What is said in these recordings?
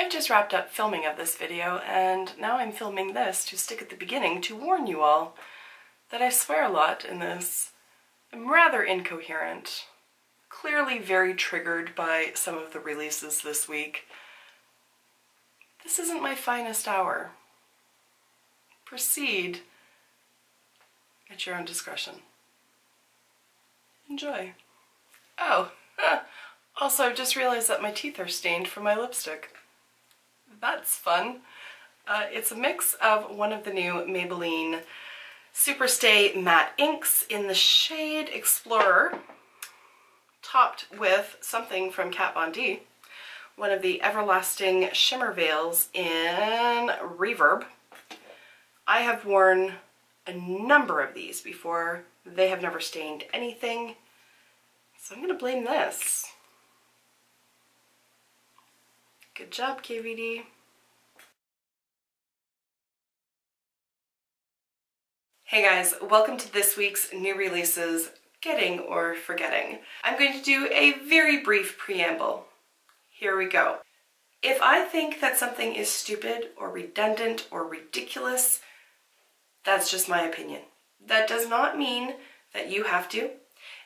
I've just wrapped up filming of this video, and now I'm filming this to stick at the beginning to warn you all that I swear a lot in this. I'm rather incoherent, clearly very triggered by some of the releases this week. This isn't my finest hour. Proceed at your own discretion. Enjoy. Oh, also I've just realized that my teeth are stained from my lipstick. That's fun. It's a mix of one of the new Maybelline Superstay Matte Inks in the shade Explorer, topped with something from Kat Von D, one of the Everlasting Shimmer Veils in Reverb. I have worn a number of these before. They have never stained anything, so I'm going to blame this. Good job, KVD. Hey guys, welcome to this week's new releases, Getting or Forgetting. I'm going to do a very brief preamble. Here we go. If I think that something is stupid or redundant or ridiculous, that's just my opinion. That does not mean that you have to.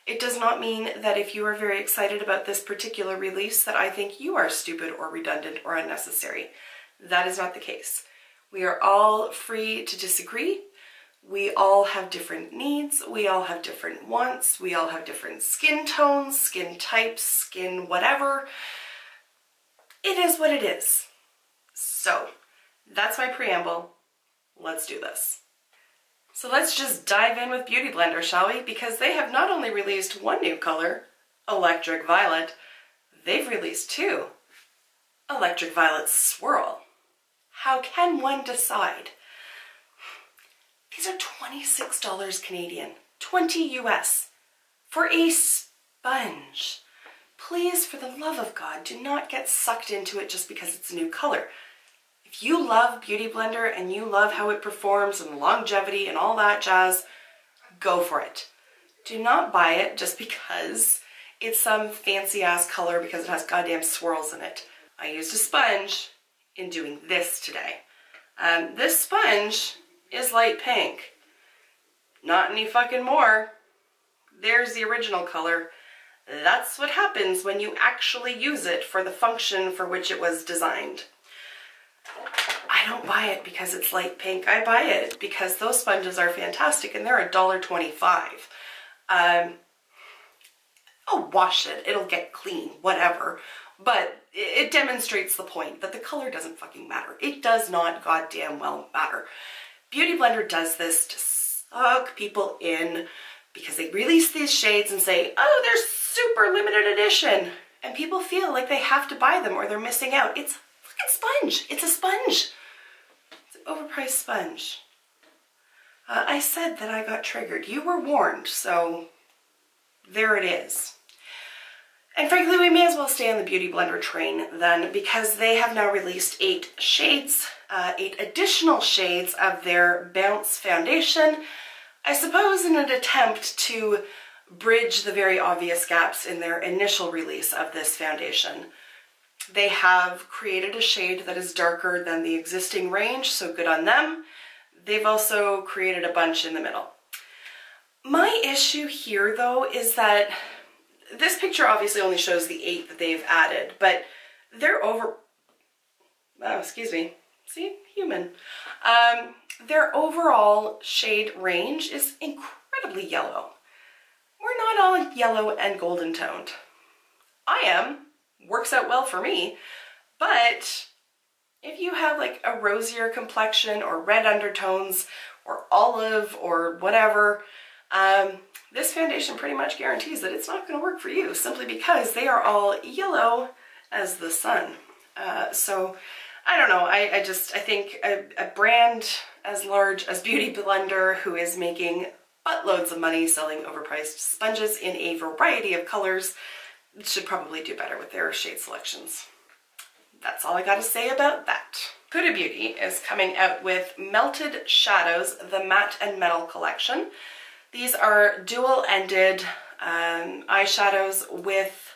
It does not mean that if you are very excited about this particular release that I think you are stupid or redundant or unnecessary. That is not the case. We are all free to disagree. We all have different needs. We all have different wants. We all have different skin tones, skin types, skin whatever. It is what it is. So that's my preamble. Let's do this. So let's just dive in with Beauty Blender, shall we? Because they have not only released one new color, Electric Violet, they've released two, Electric Violet Swirl. How can one decide? These are $26 Canadian, 20 US, for a sponge. Please, for the love of God, do not get sucked into it just because it's a new color. If you love Beauty Blender and you love how it performs and longevity and all that jazz, go for it. Do not buy it just because it's some fancy ass color because it has goddamn swirls in it. I used a sponge in doing this today. This sponge is light pink. Not any fucking more. There's the original color. That's what happens when you actually use it for the function for which it was designed. I don't buy it because it's light pink. I buy it because those sponges are fantastic and they're $1.25. I'll wash it. It'll get clean, whatever. But it demonstrates the point that the color doesn't fucking matter. It does not goddamn well matter. Beauty Blender does this to suck people in because they release these shades and say, oh, they're super limited edition. And people feel like they have to buy them or they're missing out. It's a fucking sponge. It's a sponge. It's an overpriced sponge. I said that I got triggered. You were warned, so there it is. And frankly, we may as well stay on the Beauty Blender train then, because they have now released 8 shades, 8 additional shades of their Bounce foundation, I suppose in an attempt to bridge the very obvious gaps in their initial release of this foundation. They have created a shade that is darker than the existing range, so good on them. They've also created a bunch in the middle. My issue here, though, is that this picture obviously only shows the 8 that they've added, but they're oh, excuse me, see, human. Their overall shade range is incredibly yellow. We're not all yellow and golden toned. I am, works out well for me, but if you have like a rosier complexion or red undertones or olive or whatever, this foundation pretty much guarantees that it's not going to work for you simply because they are all yellow as the sun. So I don't know, I think a brand as large as Beauty Blender, who is making buttloads of money selling overpriced sponges in a variety of colors, should probably do better with their shade selections. That's all I gotta say about that. Huda Beauty is coming out with Melted Shadows, the Matte and Metal collection. These are dual-ended eyeshadows with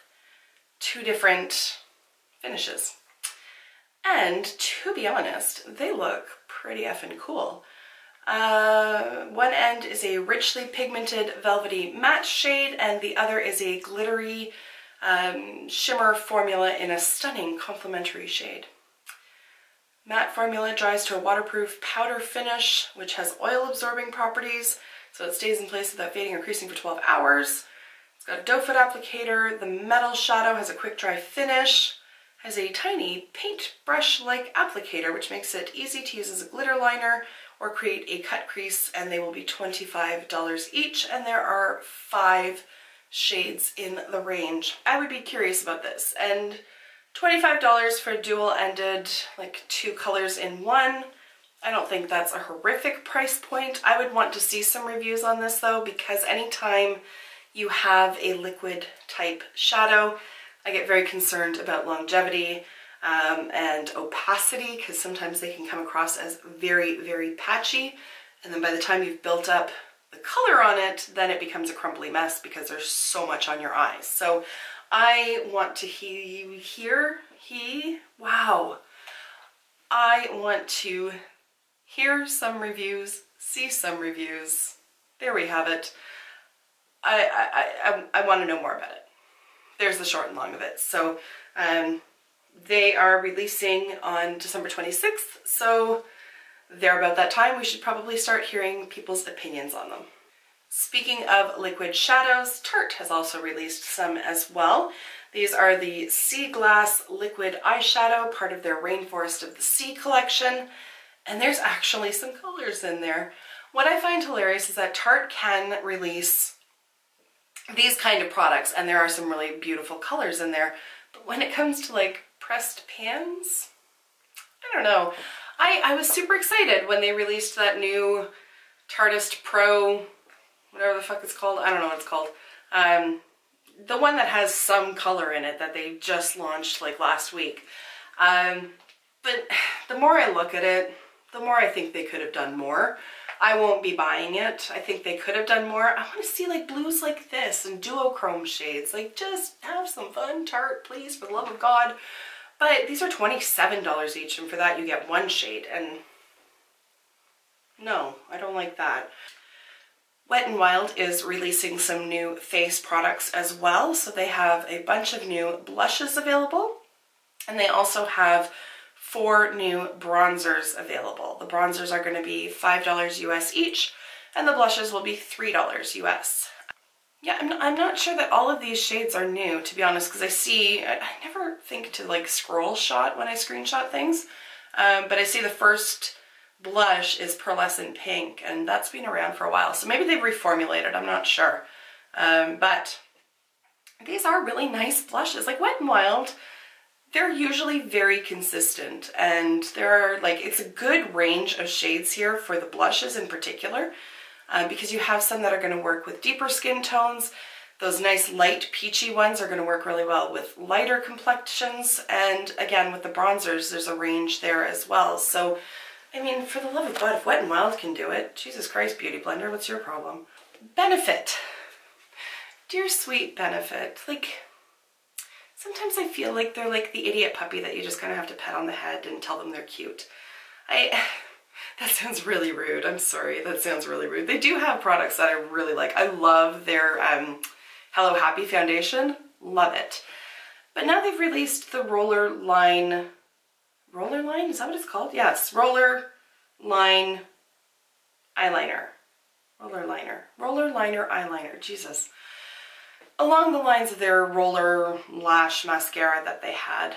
2 different finishes. And to be honest, they look pretty effing cool. One end is a richly pigmented velvety matte shade, and the other is a glittery shimmer formula in a stunning complementary shade. Matte formula dries to a waterproof powder finish, which has oil-absorbing properties, so it stays in place without fading or creasing for 12 hours. It's got a doe foot applicator. The metal shadow has a quick dry finish, has a tiny paintbrush-like applicator, which makes it easy to use as a glitter liner or create a cut crease, and they will be $25 each, and there are 5 shades in the range. I would be curious about this, and $25 for dual-ended, like 2 colors in one. I don't think that's a horrific price point. I would want to see some reviews on this though, because anytime you have a liquid type shadow, I get very concerned about longevity and opacity, because sometimes they can come across as very, very patchy. And then by the time you've built up the color on it, then it becomes a crumbly mess because there's so much on your eyes. So I want to I want to hear some reviews, see some reviews. There we have it. I want to know more about it. There's the short and long of it. So they are releasing on December 26th, so there about that time we should probably start hearing people's opinions on them. Speaking of liquid shadows, Tarte has also released some as well. These are the Sea Glass liquid eyeshadow, part of their Rainforest of the Sea collection, and there's actually some colors in there. What I find hilarious is that Tarte can release these kind of products, and there are some really beautiful colors in there, but when it comes to like pressed pans, I don't know. I was super excited when they released that new Tartist Pro, whatever the fuck it's called. I don't know what it's called. The one that has some color in it that they just launched like last week. But the more I look at it, the more I think they could have done more. I won't be buying it. I think they could have done more. I want to see like blues like this and duochrome shades. Like, just have some fun, Tarte, please, for the love of God. But these are $27 each, and for that you get 1 shade, and no, I don't like that. Wet n Wild is releasing some new face products as well. So they have a bunch of new blushes available, and they also have 4 new bronzers available. The bronzers are going to be $5 US each, and the blushes will be $3 US. Yeah, I'm not sure that all of these shades are new, to be honest, because I never think to like scroll shot when I screenshot things, but I see the first blush is pearlescent pink, and that's been around for a while, so maybe they've reformulated, I'm not sure. But these are really nice blushes. Like Wet n Wild, they're usually very consistent, and there are like, it's a good range of shades here for the blushes in particular, because you have some that are going to work with deeper skin tones. Those nice light peachy ones are going to work really well with lighter complexions, and again with the bronzers there's a range there as well. So I mean, for the love of God, if Wet n Wild can do it, Jesus Christ, Beauty Blender, what's your problem? Benefit. Dear sweet Benefit, like, sometimes I feel like they're like the idiot puppy that you just kind of have to pet on the head and tell them they're cute. That sounds really rude. I'm sorry, that sounds really rude. They do have products that I really like. I love their Hello Happy foundation. Love it. But now they've released the Rollerliner. Rollerliner? Is that what it's called? Yes. Rollerliner eyeliner. Rollerliner eyeliner. Jesus. Along the lines of their roller lash mascara that they had.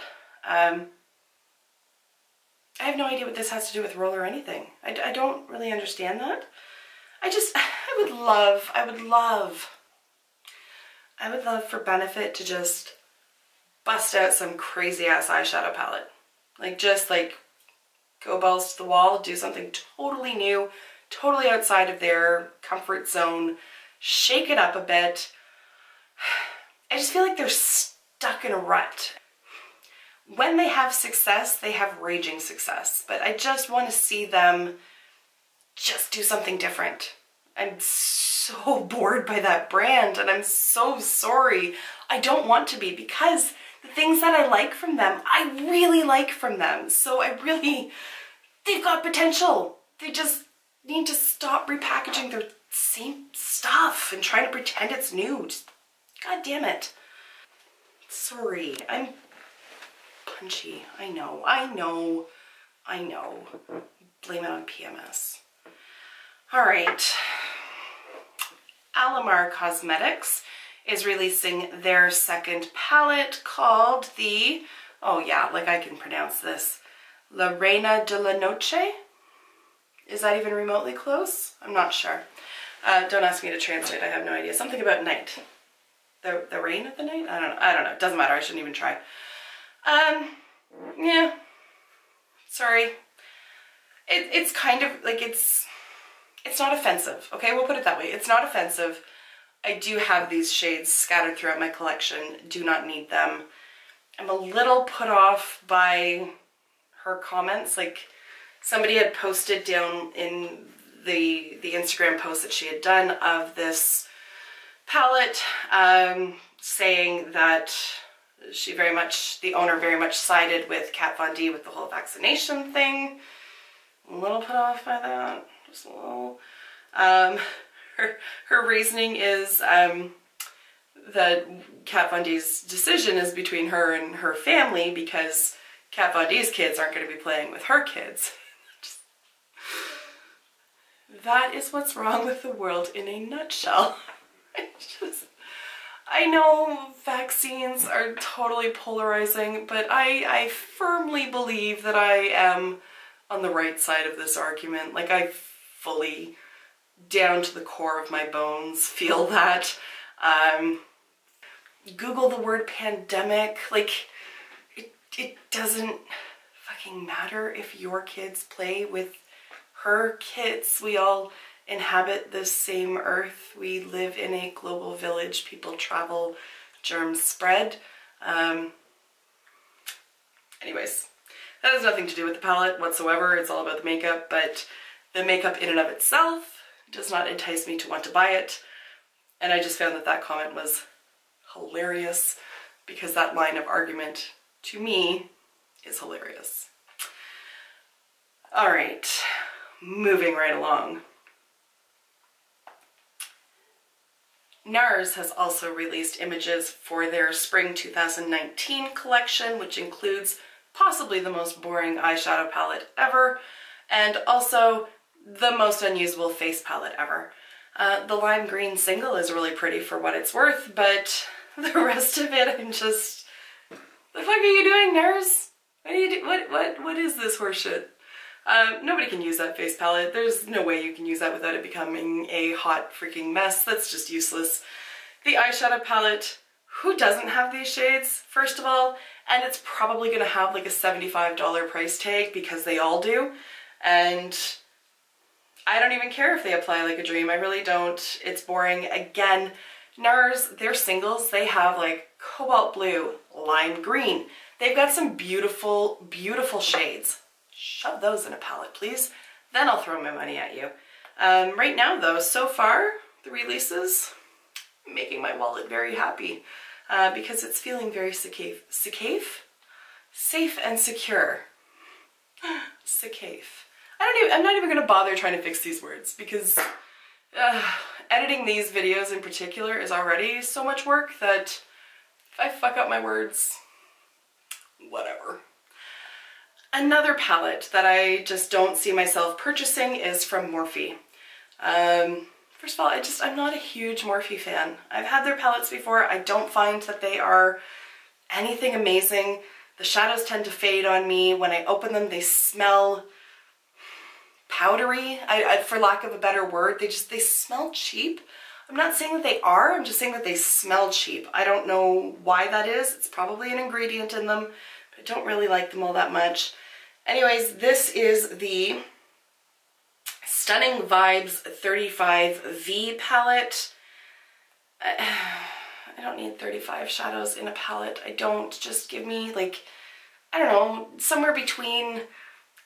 I have no idea what this has to do with roller or anything. I don't really understand that. I would love for Benefit to just bust out some crazy ass eyeshadow palette. Like, just like go balls to the wall, do something totally new, totally outside of their comfort zone, shake it up a bit. I just feel like they're stuck in a rut. When they have success, they have raging success, but I just want to see them just do something different. I'm so bored by that brand, and I'm so sorry. I don't want to be, because the things that I like from them, I really like from them. So they've got potential. They just need to stop repackaging their same stuff and trying to pretend it's new. Just, God damn it. Sorry, I'm punchy. I know. Blame it on PMS. All right. Alamar Cosmetics is releasing their second palette called the, oh yeah, like I can pronounce this, La Reina de la Noche. Is that even remotely close? I'm not sure. Don't ask me to translate, I have no idea. Something about night. The reign of the night? I don't know. It doesn't matter, I shouldn't even try. Yeah. Sorry. It's kind of like, it's not offensive, okay? We'll put it that way. It's not offensive. I do have these shades scattered throughout my collection. Do not need them. I'm a little put off by her comments. Like, somebody had posted down in the Instagram post that she had done of this palette, saying that the owner very much sided with Kat Von D with the whole vaccination thing. I'm a little put off by that. Just a little. Her reasoning is that Kat Von D's decision is between her and her family because Kat Von D's kids aren't going to be playing with her kids. That is what's wrong with the world in a nutshell. I know vaccines are totally polarizing, but I firmly believe that I am on the right side of this argument. Like, I fully, down to the core of my bones, feel that. Google the word pandemic. Like, it doesn't fucking matter if your kids play with her kids. We all inhabit this same earth. We live in a global village. People travel, germs spread. Anyways, that has nothing to do with the palette whatsoever. It's all about the makeup, but the makeup in and of itself does not entice me to want to buy it. And I just found that that comment was hilarious because that line of argument, to me, is hilarious. All right, moving right along. Nars has also released images for their Spring 2019 collection, which includes possibly the most boring eyeshadow palette ever, and also the most unusable face palette ever. The lime green single is really pretty for what it's worth, but the rest of it, I'm just, the fuck are you doing, Nars? What are you do? What is this horseshit? Nobody can use that face palette. There's no way you can use that without it becoming a hot freaking mess. That's just useless. The eyeshadow palette, who doesn't have these shades, first of all? And it's probably gonna have like a $75 price tag because they all do. And I don't even care if they apply like a dream. I really don't. It's boring. Again, Nars, their singles, they have like cobalt blue, lime green. They've got some beautiful, beautiful shades. Shove those in a palette, please. Then I'll throw my money at you. Right now, though, so far, the releases, making my wallet very happy because it's feeling very safe and secure. Safe. I'm not even gonna bother trying to fix these words because editing these videos in particular is already so much work that if I fuck up my words, whatever. Another palette that I just don't see myself purchasing is from Morphe. First of all, I'm not a huge Morphe fan. I've had their palettes before. I don't find that they are anything amazing. The shadows tend to fade on me. When I open them, they smell powdery. For lack of a better word, they smell cheap. I'm not saying that they are, I'm just saying that they smell cheap. I don't know why that is. It's probably an ingredient in them, but I don't really like them all that much. Anyways, this is the Stunning Vibes 35V palette. I don't need 35 shadows in a palette. I don't. Just give me like, I don't know, somewhere between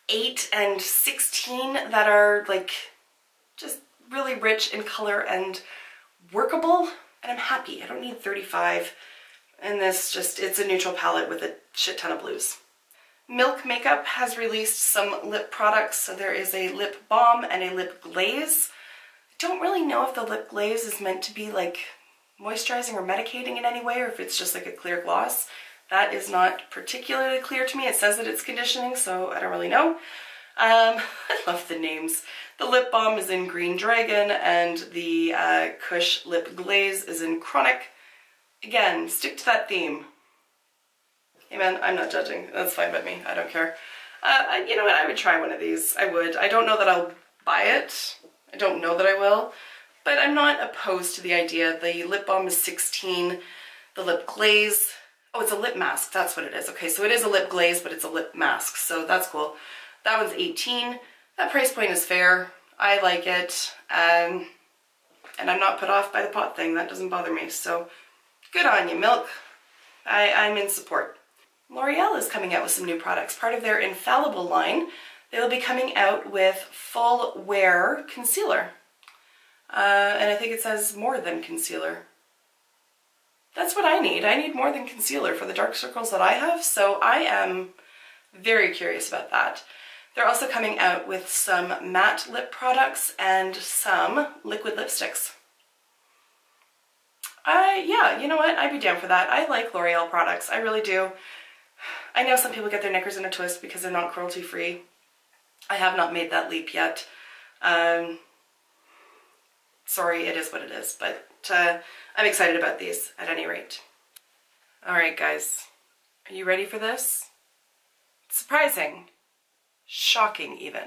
8 and 16 that are like just really rich in color and workable, and I'm happy. I don't need 35. And this just, it's a neutral palette with a shit ton of blues. Milk Makeup has released some lip products. So there is a lip balm and a lip glaze. I don't really know if the lip glaze is meant to be like moisturizing or medicating in any way, or if it's just like a clear gloss. That is not particularly clear to me. It says that it's conditioning, so I don't really know. I love the names. The lip balm is in Green Dragon, and the Kush lip glaze is in Chronic. Again, stick to that theme. Hey man, I'm not judging. That's fine by me. I don't care. You know what? I would try one of these. I would. I don't know that I'll buy it. I don't know that I will. But I'm not opposed to the idea. The lip balm is $16. The lip glaze... Oh, it's a lip mask. That's what it is. Okay, so it is a lip glaze, but it's a lip mask. So that's cool. That one's $18. That price point is fair. I like it. And I'm not put off by the pot thing. That doesn't bother me. So good on you, Milk. I'm in support. L'Oreal is coming out with some new products. Part of their Infallible line, they will be coming out with full wear concealer. And I think it says more than concealer. That's what I need. I need more than concealer for the dark circles that I have, so I am very curious about that. They're also coming out with some matte lip products and some liquid lipsticks. Yeah, you know what? I'd be down for that. I like L'Oreal products. I really do. I know some people get their knickers in a twist because they're not cruelty free. I have not made that leap yet. Sorry, it is what it is, but I'm excited about these at any rate. All right, guys, are you ready for this? Surprising, shocking even.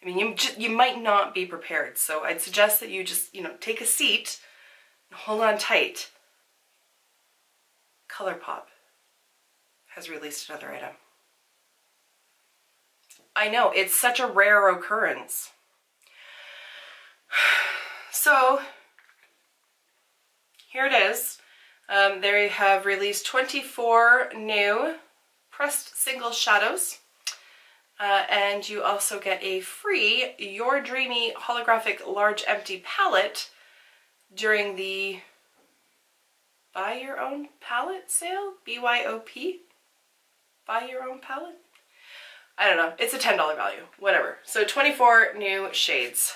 I mean, you might not be prepared, so I'd suggest that you just, you know, take a seat and hold on tight. ColourPop has released another item. I know, it's such a rare occurrence. So, here it is. They have released 24 new pressed single shadows. And you also get a free Your Dreamy holographic large empty palette during the Buy Your Own Palette sale? BYOP? Buy Your Own Palette? I don't know. It's a $10 value. Whatever. So 24 new shades.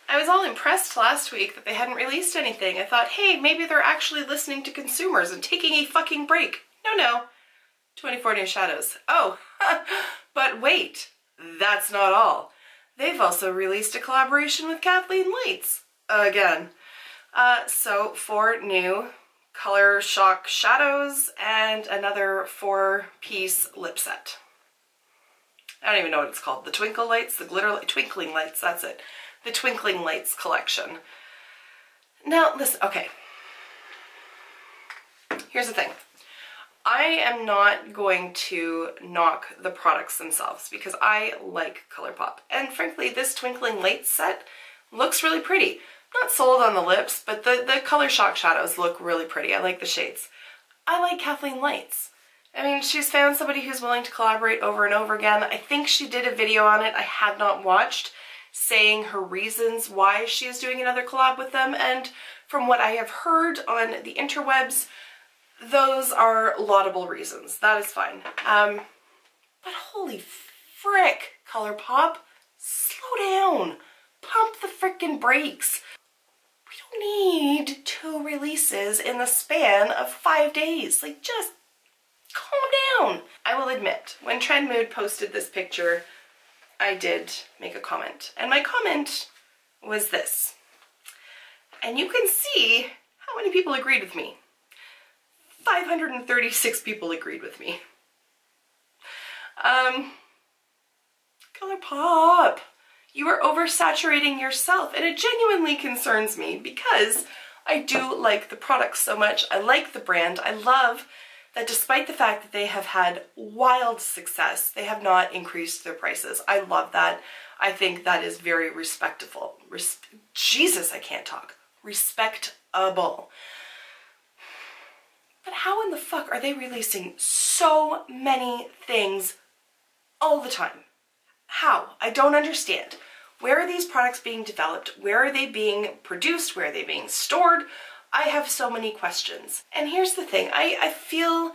I was all impressed last week that they hadn't released anything. I thought, hey, maybe they're actually listening to consumers and taking a fucking break. No. 24 new shadows. Oh, but wait, that's not all. They've also released a collaboration with Kathleen Lights again. So 4 new Color Shock shadows and another 4-piece lip set. I don't even know what it's called. The Twinkle Lights, the Glitter Light, Twinkling Lights, that's it. The Twinkling Lights collection. Now, listen, okay. Here's the thing. I am not going to knock the products themselves because I like ColourPop. And frankly, this Twinkling Lights set looks really pretty. Not sold on the lips, but the Color Shock shadows look really pretty. I like the shades. I like Kathleen Lights. I mean, she's found somebody who's willing to collaborate over and over again. I think she did a video on it I have not watched, saying her reasons why she is doing another collab with them, and from what I have heard on the interwebs, those are laudable reasons. That is fine. But holy frick, ColourPop, slow down. Pump the frickin' brakes. We don't need 2 releases in the span of 5 days. Like, just calm down. I will admit, when Trend Mood posted this picture, I did make a comment. And my comment was this. And you can see how many people agreed with me. 536 people agreed with me. ColourPop, you are oversaturating yourself, and it genuinely concerns me because I do like the products so much. I like the brand. I love that despite the fact that they have had wild success, they have not increased their prices. I love that. I think that is very respectable. Jesus, I can't talk. Respectable. But how in the fuck are they releasing so many things all the time? How? I don't understand. Where are these products being developed? Where are they being produced? Where are they being stored? I have so many questions. And here's the thing, I feel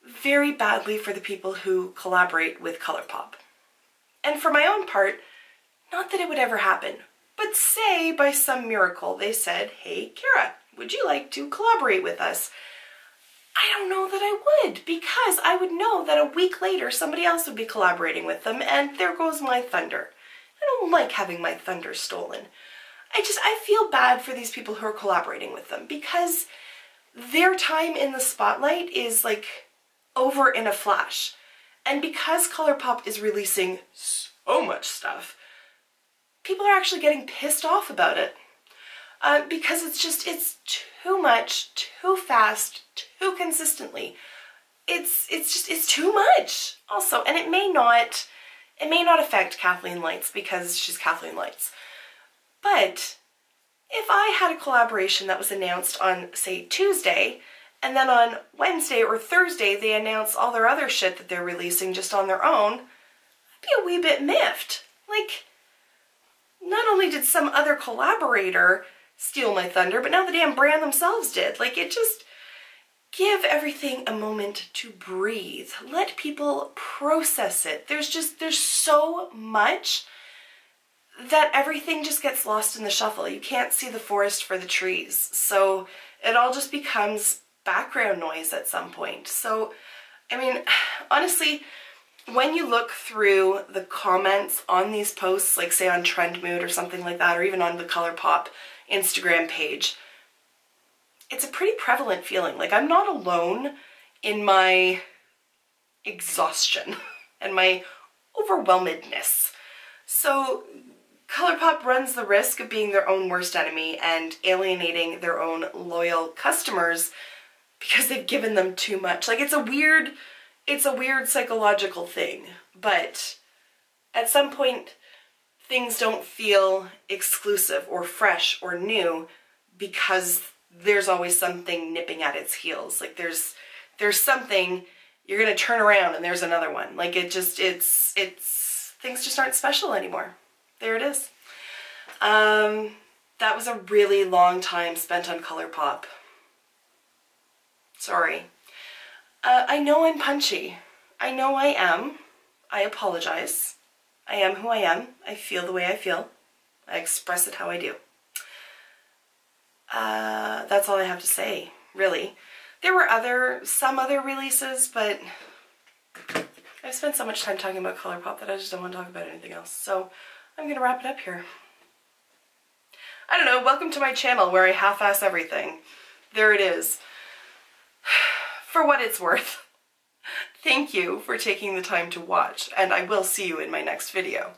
very badly for the people who collaborate with ColourPop. And for my own part, not that it would ever happen, but say by some miracle they said, hey Kara, would you like to collaborate with us? I don't know that I would, because I would know that a week later somebody else would be collaborating with them, and there goes my thunder. I don't like having my thunder stolen. I feel bad for these people who are collaborating with them, because their time in the spotlight is like over in a flash. And because ColourPop is releasing so much stuff, people are actually getting pissed off about it. Because it's too much, too fast, too consistently. It's too much also. And it may not affect Kathleen Lights because she's Kathleen Lights. But if I had a collaboration that was announced on, say, Tuesday, and then on Wednesday or Thursday they announce all their other shit that they're releasing just on their own, I'd be a wee bit miffed. Like, not only did some other collaborator steal my thunder, but now the damn brand themselves did. Like, it just, give everything a moment to breathe. Let people process it. There's so much that everything just gets lost in the shuffle. You can't see the forest for the trees. So it all just becomes background noise at some point. So, I mean, honestly, when you look through the comments on these posts, like say on Trend Mood or something like that, or even on the ColourPop Instagram page, it's a pretty prevalent feeling. Like, I'm not alone in my exhaustion and my overwhelmedness. So ColourPop runs the risk of being their own worst enemy and alienating their own loyal customers because they've given them too much. Like, it's a weird psychological thing, but at some point things don't feel exclusive or fresh or new because there's always something nipping at its heels. Like, there's something, you're gonna turn around and there's another one. Like, things just aren't special anymore. There it is. That was a really long time spent on ColourPop. Sorry. I know I'm punchy. I know I am. I apologize. I am who I am. I feel the way I feel. I express it how I do. That's all I have to say, really. There were some other releases, but I've spent so much time talking about ColourPop that I just don't want to talk about anything else. So I'm gonna wrap it up here. I don't know, welcome to my channel where I half-ass everything. There it is. For what it's worth. Thank you for taking the time to watch, and I will see you in my next video.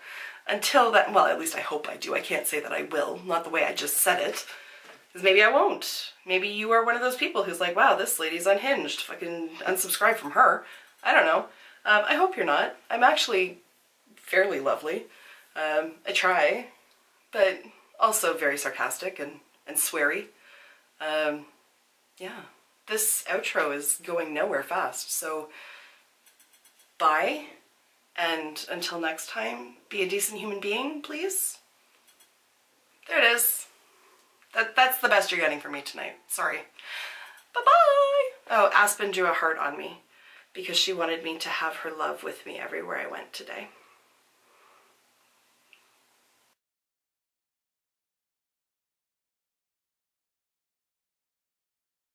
Until then, well, at least I hope I do. I can't say that I will, not the way I just said it. Because maybe I won't. Maybe you are one of those people who's like, wow, this lady's unhinged. Fucking unsubscribe from her. I don't know. I hope you're not. I'm actually fairly lovely. I try, but also very sarcastic and sweary. Yeah. This outro is going nowhere fast, so bye, and until next time, be a decent human being, please. There it is. That's the best you're getting from me tonight. Sorry. Bye-bye! Oh, Aspen drew a heart on me because she wanted me to have her love with me everywhere I went today.